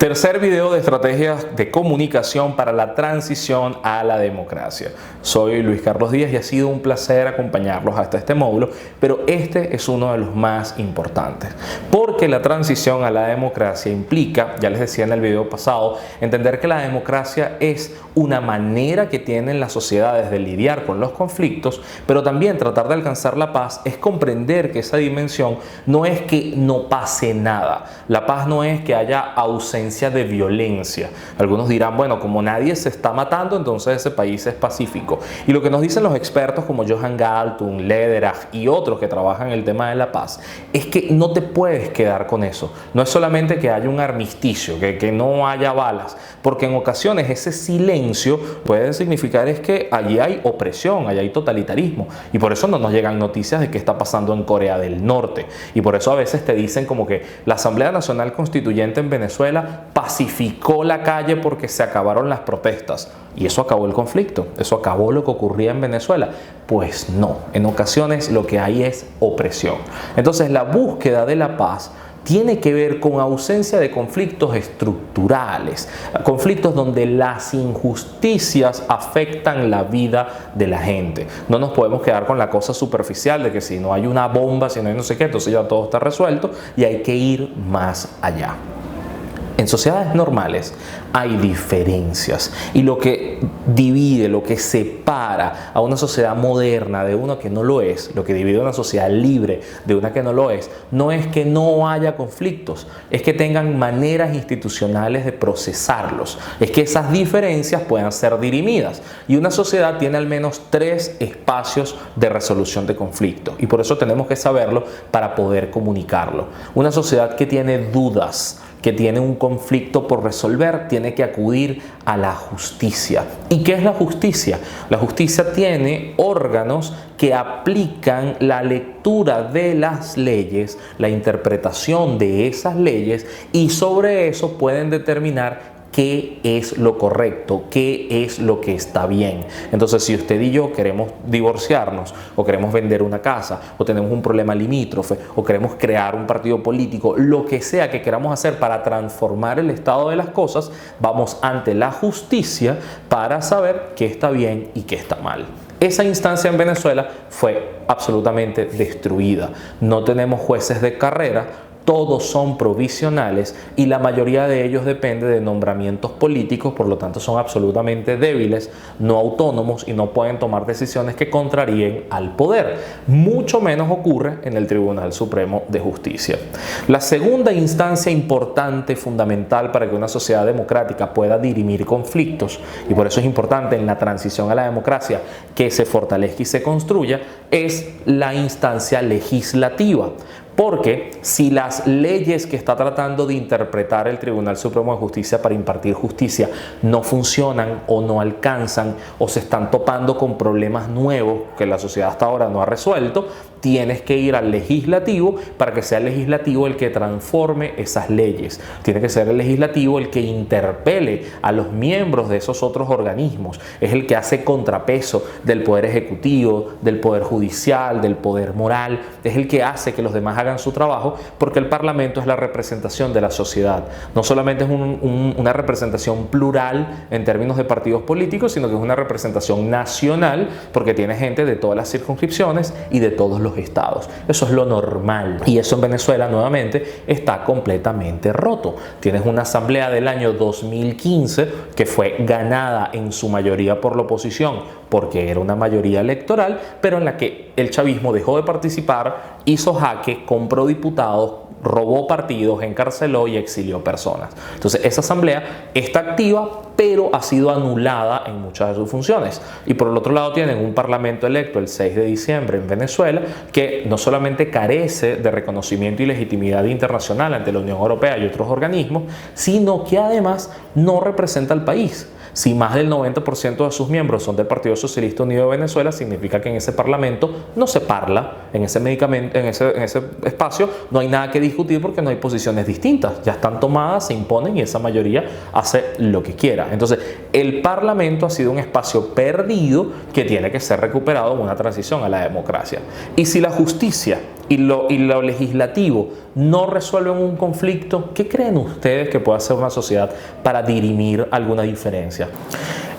Tercer video de estrategias de comunicación para la transición a la democracia. Soy Luis Carlos Díaz y ha sido un placer acompañarlos hasta este módulo, pero este es uno de los más importantes, porque la transición a la democracia implica, ya les decía en el video pasado, entender que la democracia es una manera que tienen las sociedades de lidiar con los conflictos, pero también tratar de alcanzar la paz es comprender que esa dimensión no es que no pase nada. La paz no es que haya ausencia de violencia. Algunos dirán, bueno, como nadie se está matando, entonces ese país es pacífico. Y lo que nos dicen los expertos como Johan Galtung, Lederach y otros que trabajan el tema de la paz, es que no te puedes quedar con eso. No es solamente que haya un armisticio, que no haya balas, porque en ocasiones ese silencio puede significar es que allí hay opresión, allí hay totalitarismo. Y por eso no nos llegan noticias de qué está pasando en Corea del Norte. Y por eso a veces te dicen como que la Asamblea Nacional Constituyente en Venezuela pacificó la calle porque se acabaron las protestas. Y eso acabó el conflicto, eso acabó lo que ocurría en Venezuela. Pues no, en ocasiones lo que hay es opresión. Entonces la búsqueda de la paz tiene que ver con ausencia de conflictos estructurales, conflictos donde las injusticias afectan la vida de la gente. No nos podemos quedar con la cosa superficial de que si no hay una bomba, si no hay no sé qué, entonces ya todo está resuelto, y hay que ir más allá. En sociedades normales hay diferencias, y lo que divide, lo que separa a una sociedad moderna de una que no lo es, lo que divide a una sociedad libre de una que no lo es, no es que no haya conflictos, es que tengan maneras institucionales de procesarlos, es que esas diferencias puedan ser dirimidas, y una sociedad tiene al menos 3 espacios de resolución de conflictos, y por eso tenemos que saberlo para poder comunicarlo. Una sociedad que tiene dudas, que tiene un conflicto por resolver, tiene que acudir a la justicia. ¿Y qué es la justicia? La justicia tiene órganos que aplican la lectura de las leyes, la interpretación de esas leyes, y sobre eso pueden determinar qué es lo correcto, qué es lo que está bien. Entonces, si usted y yo queremos divorciarnos, o queremos vender una casa, o tenemos un problema limítrofe, o queremos crear un partido político, lo que sea que queramos hacer para transformar el estado de las cosas, vamos ante la justicia para saber qué está bien y qué está mal. Esa instancia en Venezuela fue absolutamente destruida. No tenemos jueces de carrera, todos son provisionales y la mayoría de ellos depende de nombramientos políticos, por lo tanto son absolutamente débiles, no autónomos, y no pueden tomar decisiones que contraríen al poder. Mucho menos ocurre en el Tribunal Supremo de Justicia. La segunda instancia importante, fundamental para que una sociedad democrática pueda dirimir conflictos, y por eso es importante en la transición a la democracia que se fortalezca y se construya, es la instancia legislativa. Porque si las leyes que está tratando de interpretar el Tribunal Supremo de Justicia para impartir justicia no funcionan o no alcanzan, o se están topando con problemas nuevos que la sociedad hasta ahora no ha resuelto, tienes que ir al legislativo para que sea el legislativo el que transforme esas leyes. Tiene que ser el legislativo el que interpele a los miembros de esos otros organismos. Es el que hace contrapeso del poder ejecutivo, del poder judicial, del poder moral. Es el que hace que los demás hagan su trabajo, porque el Parlamento es la representación de la sociedad. No solamente es una representación plural en términos de partidos políticos, sino que es una representación nacional, porque tiene gente de todas las circunscripciones y de todos los estados. Eso es lo normal, y eso en Venezuela nuevamente está completamente roto. Tienes una asamblea del año 2015 que fue ganada en su mayoría por la oposición, porque era una mayoría electoral, pero en la que el chavismo dejó de participar, hizo jaque, compró diputados, robó partidos, encarceló y exilió personas. Entonces esa asamblea está activa, pero ha sido anulada en muchas de sus funciones. Y por el otro lado tienen un parlamento electo el 6 de diciembre en Venezuela que no solamente carece de reconocimiento y legitimidad internacional ante la Unión Europea y otros organismos, sino que además no representa al país. Si más del 90% de sus miembros son del Partido Socialista Unido de Venezuela, significa que en ese parlamento no se parla, en ese espacio no hay nada que discutir porque no hay posiciones distintas, ya están tomadas, se imponen y esa mayoría hace lo que quiera. Entonces, el parlamento ha sido un espacio perdido que tiene que ser recuperado en una transición a la democracia. Y si la justicia lo legislativo no resuelven un conflicto, ¿qué creen ustedes que puede hacer una sociedad para dirimir alguna diferencia?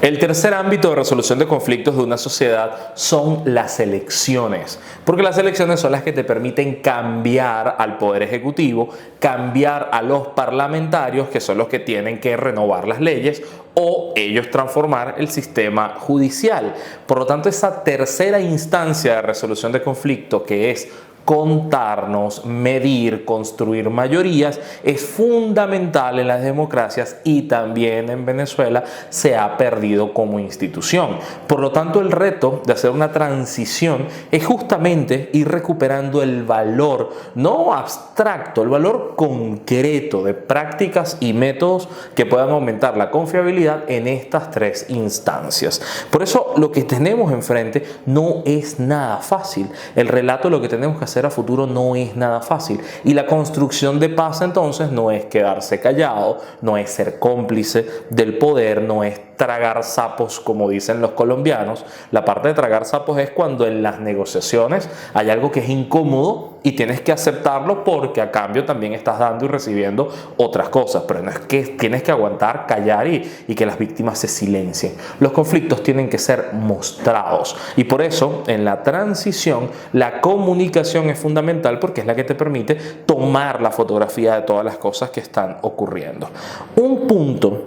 El tercer ámbito de resolución de conflictos de una sociedad son las elecciones, porque las elecciones son las que te permiten cambiar al poder ejecutivo, cambiar a los parlamentarios, que son los que tienen que renovar las leyes, o ellos transformar el sistema judicial. Por lo tanto, esa tercera instancia de resolución de conflictos, que es contarnos, medir, construir mayorías, es fundamental en las democracias y también en Venezuela se ha perdido como institución. Por lo tanto, el reto de hacer una transición es justamente ir recuperando el valor, no abstracto, el valor concreto de prácticas y métodos que puedan aumentar la confiabilidad en estas tres instancias. Por eso, lo que tenemos enfrente no es nada fácil. El relato de lo que tenemos que hacer a futuro no es nada fácil, y la construcción de paz entonces no es quedarse callado, no es ser cómplice del poder, no es tragar sapos como dicen los colombianos. La parte de tragar sapos es cuando en las negociaciones hay algo que es incómodo y tienes que aceptarlo porque a cambio también estás dando y recibiendo otras cosas, pero no es que tienes que aguantar, callar y que las víctimas se silencien. Los conflictos tienen que ser mostrados, y por eso en la transición la comunicación es fundamental, porque es la que te permite tomar la fotografía de todas las cosas que están ocurriendo. Un punto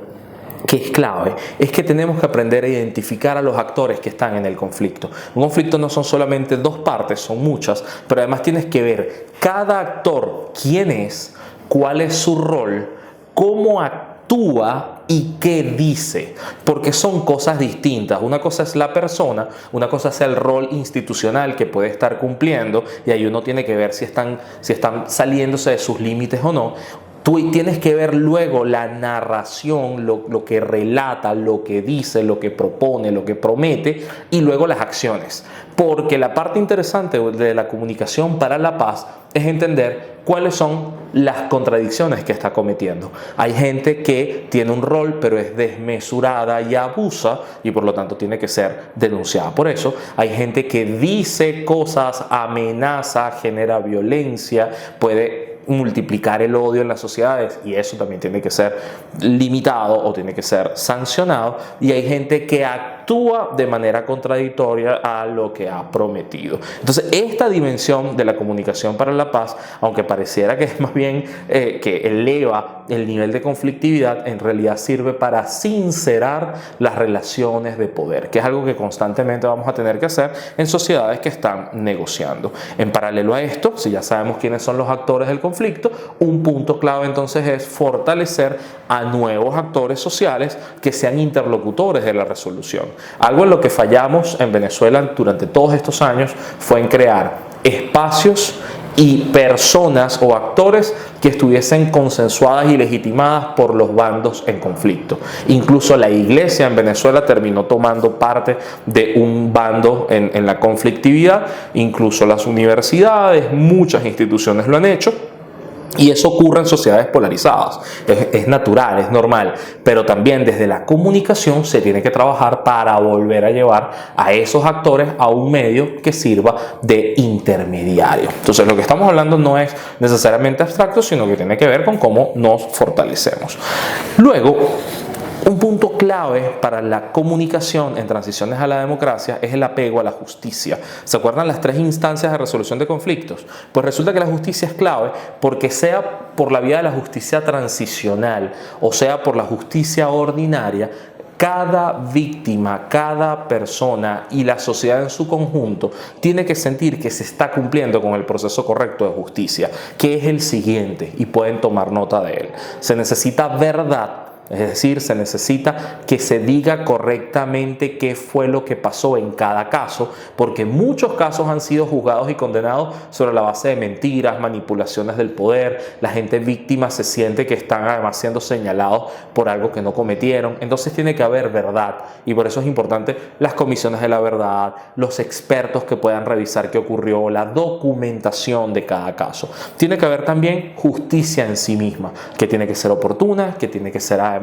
que es clave es que tenemos que aprender a identificar a los actores que están en el conflicto. Un conflicto no son solamente dos partes, son muchas, pero además tienes que ver cada actor quién es, cuál es su rol, cómo actúa y qué dice, porque son cosas distintas. Una cosa es la persona, una cosa es el rol institucional que puede estar cumpliendo, y ahí uno tiene que ver si están saliéndose de sus límites o no. Tú tienes que ver luego la narración, lo que relata, lo que dice, lo que propone, lo que promete, y luego las acciones. Porque la parte interesante de la comunicación para la paz es entender cuáles son las contradicciones que está cometiendo. Hay gente que tiene un rol pero es desmesurada y abusa, y por lo tanto tiene que ser denunciada por eso. Hay gente que dice cosas, amenaza, genera violencia, puede multiplicar el odio en las sociedades, y eso también tiene que ser limitado o tiene que ser sancionado. Y hay gente que actúa de manera contradictoria a lo que ha prometido. Entonces, esta dimensión de la comunicación para la paz, aunque pareciera que es más bien que eleva el nivel de conflictividad, en realidad sirve para sincerar las relaciones de poder, que es algo que constantemente vamos a tener que hacer en sociedades que están negociando. En paralelo a esto, si ya sabemos quiénes son los actores del conflicto, un punto clave entonces es fortalecer a nuevos actores sociales que sean interlocutores de la resolución. Algo en lo que fallamos en Venezuela durante todos estos años fue en crear espacios y personas o actores que estuviesen consensuadas y legitimadas por los bandos en conflicto. Incluso la iglesia en Venezuela terminó tomando parte de un bando en la conflictividad, incluso las universidades, muchas instituciones lo han hecho. Y eso ocurre en sociedades polarizadas, es natural, es normal, pero también desde la comunicación se tiene que trabajar para volver a llevar a esos actores a un medio que sirva de intermediario. Entonces, lo que estamos hablando no es necesariamente abstracto, sino que tiene que ver con cómo nos fortalecemos. Luego, un punto clave para la comunicación en transiciones a la democracia es el apego a la justicia. ¿Se acuerdan las tres instancias de resolución de conflictos? Pues resulta que la justicia es clave porque, sea por la vía de la justicia transicional o sea por la justicia ordinaria, cada víctima, cada persona y la sociedad en su conjunto tiene que sentir que se está cumpliendo con el proceso correcto de justicia, que es el siguiente, y pueden tomar nota de él. Se necesita verdad. Es decir, se necesita que se diga correctamente qué fue lo que pasó en cada caso, porque muchos casos han sido juzgados y condenados sobre la base de mentiras, manipulaciones del poder. La gente víctima se siente que están además siendo señalados por algo que no cometieron. Entonces tiene que haber verdad, y por eso es importante las comisiones de la verdad, los expertos que puedan revisar qué ocurrió, la documentación de cada caso. Tiene que haber también justicia en sí misma, que tiene que ser oportuna, que tiene que ser además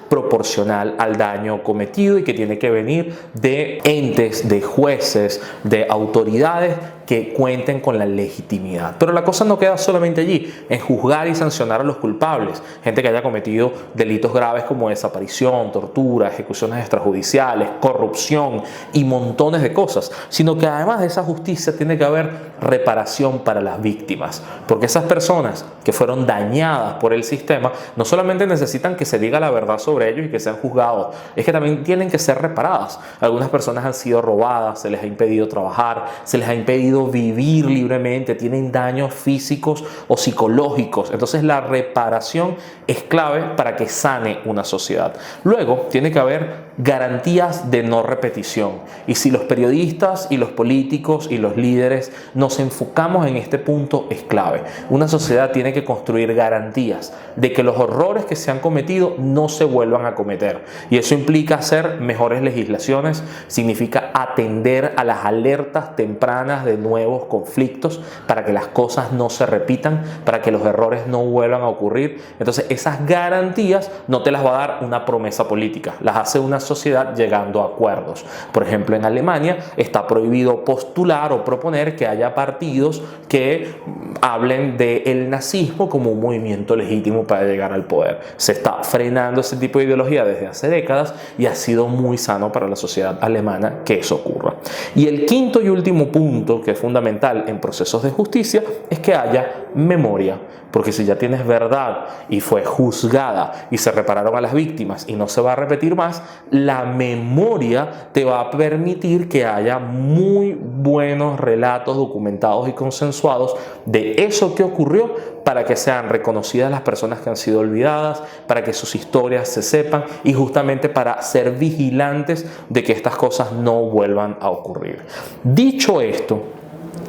proporcional al daño cometido, y que tiene que venir de entes, de jueces, de autoridades que cuenten con la legitimidad. Pero la cosa no queda solamente allí, en juzgar y sancionar a los culpables, gente que haya cometido delitos graves como desaparición, tortura, ejecuciones extrajudiciales, corrupción y montones de cosas, sino que además de esa justicia tiene que haber reparación para las víctimas, porque esas personas que fueron dañadas por el sistema no solamente necesitan que se diga la verdad sobre ellos y que sean juzgados, es que también tienen que ser reparadas. Algunas personas han sido robadas, se les ha impedido trabajar, se les ha impedido vivir libremente, tienen daños físicos o psicológicos. Entonces la reparación es clave para que sane una sociedad. Luego tiene que haber garantías de no repetición, y si los periodistas y los políticos y los líderes nos enfocamos en este punto es clave. Una sociedad tiene que construir garantías de que los horrores que se han cometido no se vuelvan a cometer, y eso implica hacer mejores legislaciones, significa atender a las alertas tempranas de nuevos conflictos para que las cosas no se repitan, para que los errores no vuelvan a ocurrir. Entonces esas garantías no te las va a dar una promesa política, las hace una sociedad llegando a acuerdos. Por ejemplo, en Alemania está prohibido postular o proponer que haya partidos que hablen del nazismo como un movimiento legítimo para llegar al poder. Se está frenando ese tipo de ideología desde hace décadas y ha sido muy sano para la sociedad alemana que eso ocurra. Y el quinto y último punto que es fundamental en procesos de justicia es que haya memoria, porque si ya tienes verdad y fue juzgada y se repararon a las víctimas y no se va a repetir más, la memoria te va a permitir que haya muy buenos relatos documentados y consensuados de eso que ocurrió, para que sean reconocidas las personas que han sido olvidadas, para que sus historias se sepan y justamente para ser vigilantes de que estas cosas no vuelvan a ocurrir. Dicho esto,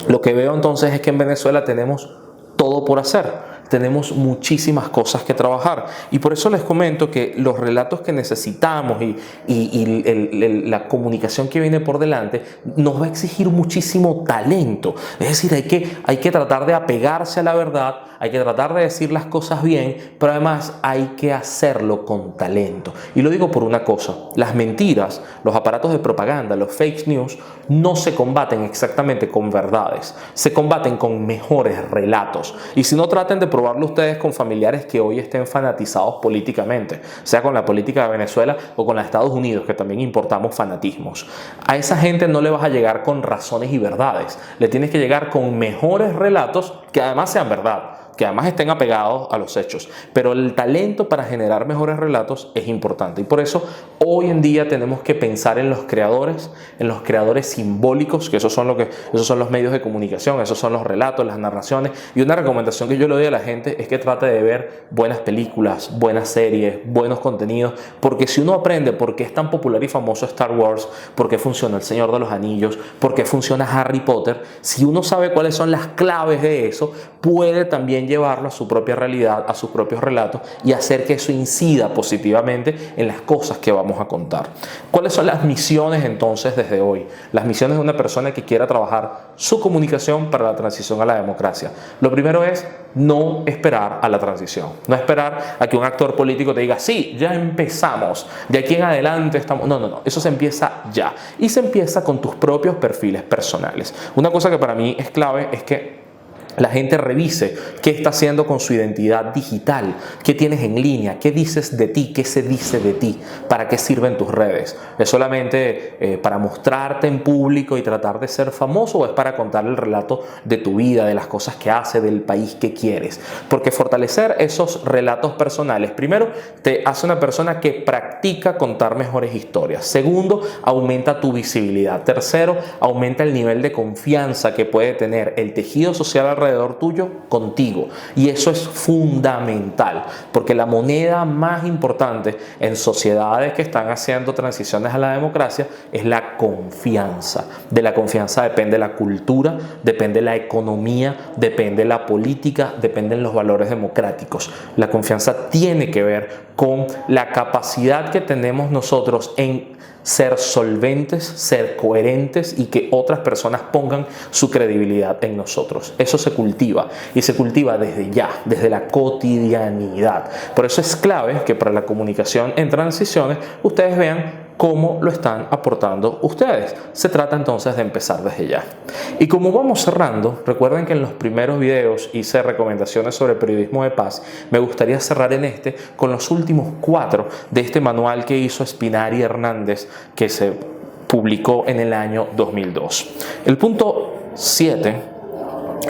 lo que veo entonces es que en Venezuela tenemos todo por hacer. Tenemos muchísimas cosas que trabajar, y por eso les comento que los relatos que necesitamos y la comunicación que viene por delante nos va a exigir muchísimo talento. Es decir, hay que tratar de apegarse a la verdad, hay que tratar de decir las cosas bien, pero además hay que hacerlo con talento. Y lo digo por una cosa: las mentiras, los aparatos de propaganda, los fake news no se combaten exactamente con verdades, se combaten con mejores relatos. Y si no, traten de probarlo ustedes con familiares que hoy estén fanatizados políticamente, sea con la política de Venezuela o con la de Estados Unidos, que también importamos fanatismos. A esa gente no le vas a llegar con razones y verdades, le tienes que llegar con mejores relatos que además sean verdad, que además estén apegados a los hechos. Pero el talento para generar mejores relatos es importante, y por eso hoy en día tenemos que pensar en los creadores simbólicos, que esos son los medios de comunicación, esos son los relatos, las narraciones. Y una recomendación que yo le doy a la gente es que trate de ver buenas películas, buenas series, buenos contenidos, porque si uno aprende por qué es tan popular y famoso Star Wars, por qué funciona El Señor de los Anillos, por qué funciona Harry Potter, si uno sabe cuáles son las claves de eso, puede también llevarlo a su propia realidad, a sus propios relatos, y hacer que eso incida positivamente en las cosas que vamos a contar. ¿Cuáles son las misiones entonces desde hoy? Las misiones de una persona que quiera trabajar su comunicación para la transición a la democracia. Lo primero es no esperar a la transición, no esperar a que un actor político te diga: sí, ya empezamos, de aquí en adelante estamos. No, eso se empieza ya, y se empieza con tus propios perfiles personales. Una cosa que para mí es clave es que la gente revise qué está haciendo con su identidad digital, qué tienes en línea, qué dices de ti, qué se dice de ti, para qué sirven tus redes. ¿Es solamente para mostrarte en público y tratar de ser famoso, o es para contar el relato de tu vida, de las cosas que haces, del país que quieres? Porque fortalecer esos relatos personales, primero, te hace una persona que practica contar mejores historias. Segundo, aumenta tu visibilidad. Tercero, aumenta el nivel de confianza que puede tener el tejido social alrededor tuyo contigo, y eso es fundamental, porque la moneda más importante en sociedades que están haciendo transiciones a la democracia es la confianza. De la confianza depende la cultura, depende la economía, depende la política, dependen los valores democráticos. La confianza tiene que ver con la capacidad que tenemos nosotros en ser solventes, ser coherentes, y que otras personas pongan su credibilidad en nosotros. Eso se cultiva, y se cultiva desde ya, desde la cotidianidad. Por eso es clave que para la comunicación en transiciones ustedes vean como lo están aportando ustedes. Se trata entonces de empezar desde ya. Y como vamos cerrando, recuerden que en los primeros videos hice recomendaciones sobre periodismo de paz. Me gustaría cerrar en este con los últimos 4 de este manual que hizo Spinari Hernández, que se publicó en el año 2002. El punto 7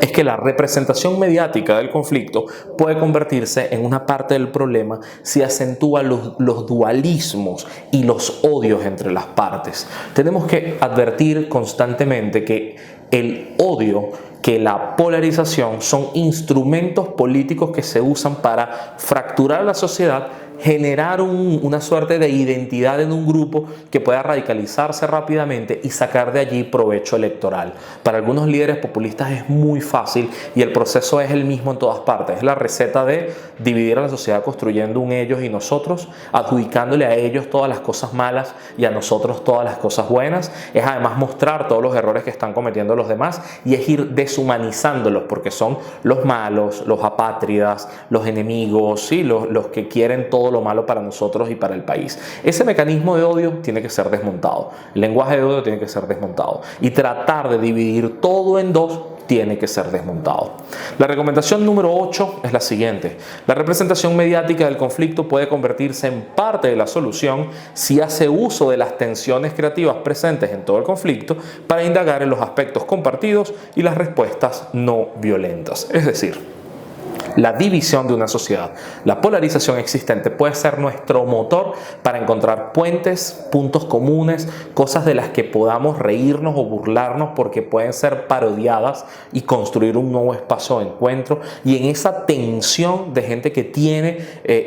es que la representación mediática del conflicto puede convertirse en una parte del problema si acentúa los dualismos y los odios entre las partes. Tenemos que advertir constantemente que el odio, que la polarización son instrumentos políticos que se usan para fracturar la sociedad, generar una suerte de identidad en un grupo que pueda radicalizarse rápidamente y sacar de allí provecho electoral. Para algunos líderes populistas es muy fácil y el proceso es el mismo en todas partes. Es la receta de dividir a la sociedad construyendo un ellos y nosotros, adjudicándole a ellos todas las cosas malas y a nosotros todas las cosas buenas. Es además mostrar todos los errores que están cometiendo los demás y es ir deshumanizándolos porque son los malos, los apátridas, los enemigos, ¿sí? los que quieren todo lo malo para nosotros y para el país. Ese mecanismo de odio tiene que ser desmontado. El lenguaje de odio tiene que ser desmontado. Y tratar de dividir todo en dos tiene que ser desmontado. La recomendación número 8 es la siguiente. La representación mediática del conflicto puede convertirse en parte de la solución si hace uso de las tensiones creativas presentes en todo el conflicto para indagar en los aspectos compartidos y las respuestas no violentas. Es decir, la división de una sociedad, la polarización existente puede ser nuestro motor para encontrar puentes, puntos comunes, cosas de las que podamos reírnos o burlarnos porque pueden ser parodiadas y construir un nuevo espacio de encuentro. Y en esa tensión de gente que tiene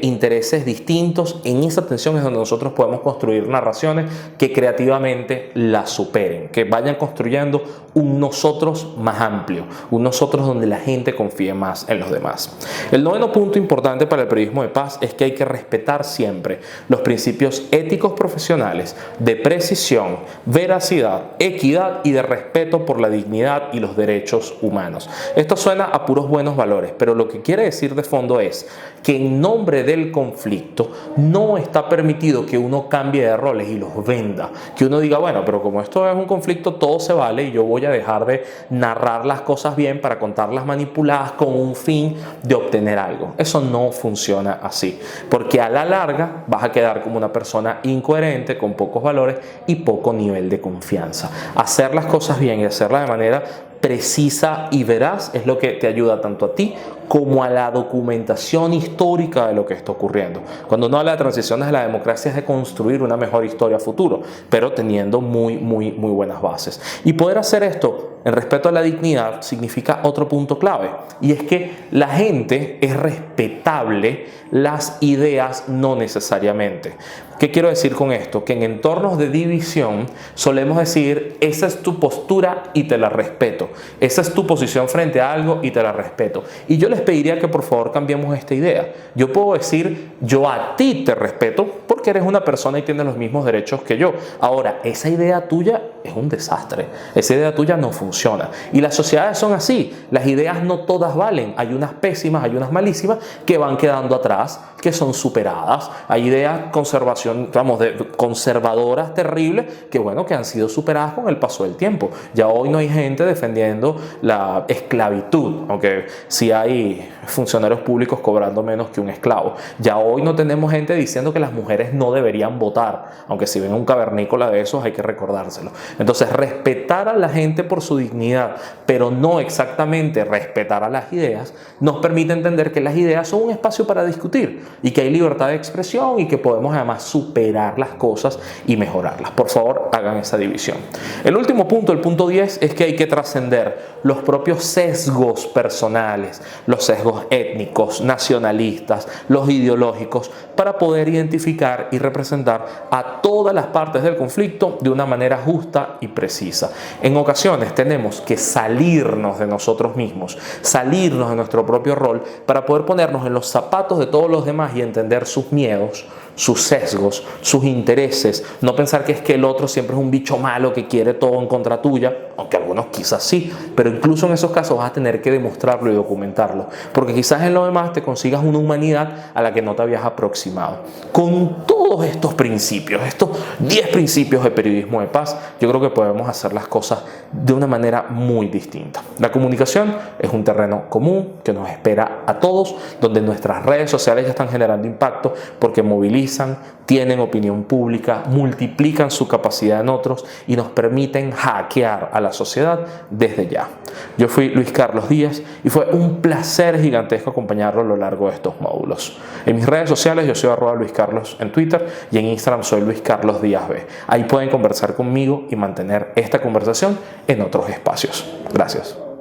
intereses distintos, en esa tensión es donde nosotros podemos construir narraciones que creativamente la superen, que vayan construyendo un nosotros más amplio, un nosotros donde la gente confíe más en los demás. El 9º punto importante para el periodismo de paz es que hay que respetar siempre los principios éticos profesionales de precisión, veracidad, equidad y de respeto por la dignidad y los derechos humanos. Esto suena a puros buenos valores, pero lo que quiere decir de fondo es que en nombre del conflicto no está permitido que uno cambie de roles y los venda, que uno diga, bueno, pero como esto es un conflicto todo se vale y yo voy a dejar de narrar las cosas bien para contarlas manipuladas con un fin de obtener algo. Eso no funciona así, porque a la larga vas a quedar como una persona incoherente, con pocos valores y poco nivel de confianza. Hacer las cosas bien y hacerlas de manera precisa y veraz es lo que te ayuda tanto a ti como a la documentación histórica de lo que está ocurriendo. Cuando uno habla de transiciones de la democracia es de construir una mejor historia a futuro, pero teniendo muy buenas bases. Y poder hacer esto en respeto a la dignidad significa otro punto clave, y es que la gente es respetable, las ideas no necesariamente. ¿Qué quiero decir con esto? Que en entornos de división solemos decir, esa es tu postura y te la respeto, esa es tu posición frente a algo y te la respeto. Y yo les pediría que por favor cambiemos esta idea. Yo puedo decir, yo a ti te respeto porque eres una persona y tienes los mismos derechos que yo. Ahora, esa idea tuya es un desastre, esa idea tuya no funciona. Y las sociedades son así, las ideas no todas valen, hay unas pésimas, hay unas malísimas que van quedando atrás, que son superadas. Hay ideas conservadoras terribles que bueno, que han sido superadas con el paso del tiempo. Ya hoy no hay gente defendiendo la esclavitud, aunque sí hay funcionarios públicos cobrando menos que un esclavo. Ya hoy no tenemos gente diciendo que las mujeres no deberían votar, aunque si ven un cavernícola de esos hay que recordárselo. Entonces, respetar a la gente por su dignidad, pero no exactamente respetar a las ideas, nos permite entender que las ideas son un espacio para discutir y que hay libertad de expresión y que podemos además superar las cosas y mejorarlas. Por favor, hagan esa división. El último punto, el punto 10, es que hay que trascender los propios sesgos personales, los sesgos étnicos, nacionalistas, los ideológicos, para poder identificar y representar a todas las partes del conflicto de una manera justa y precisa. En ocasiones tenemos que salirnos de nosotros mismos, salirnos de nuestro propio rol para poder ponernos en los zapatos de todos los demás y entender sus miedos, sus sesgos, sus intereses, no pensar que es que el otro siempre es un bicho malo que quiere todo en contra tuya, aunque algunos quizás sí, pero incluso en esos casos vas a tener que demostrarlo y documentarlo, porque quizás en lo demás te consigas una humanidad a la que no te habías aproximado. Con todos estos principios, estos 10 principios de periodismo de paz, yo creo que podemos hacer las cosas de una manera muy distinta. La comunicación es un terreno común que nos espera a todos, donde nuestras redes sociales ya están generando impacto porque movilizan, tienen opinión pública, multiplican su capacidad en otros y nos permiten hackear a la sociedad desde ya. Yo fui Luis Carlos Díaz y fue un placer gigantesco acompañarlo a lo largo de estos módulos. En mis redes sociales yo soy @LuisCarlos en Twitter y en Instagram soy Luis Carlos Díaz B. Ahí pueden conversar conmigo y mantener esta conversación en otros espacios. Gracias.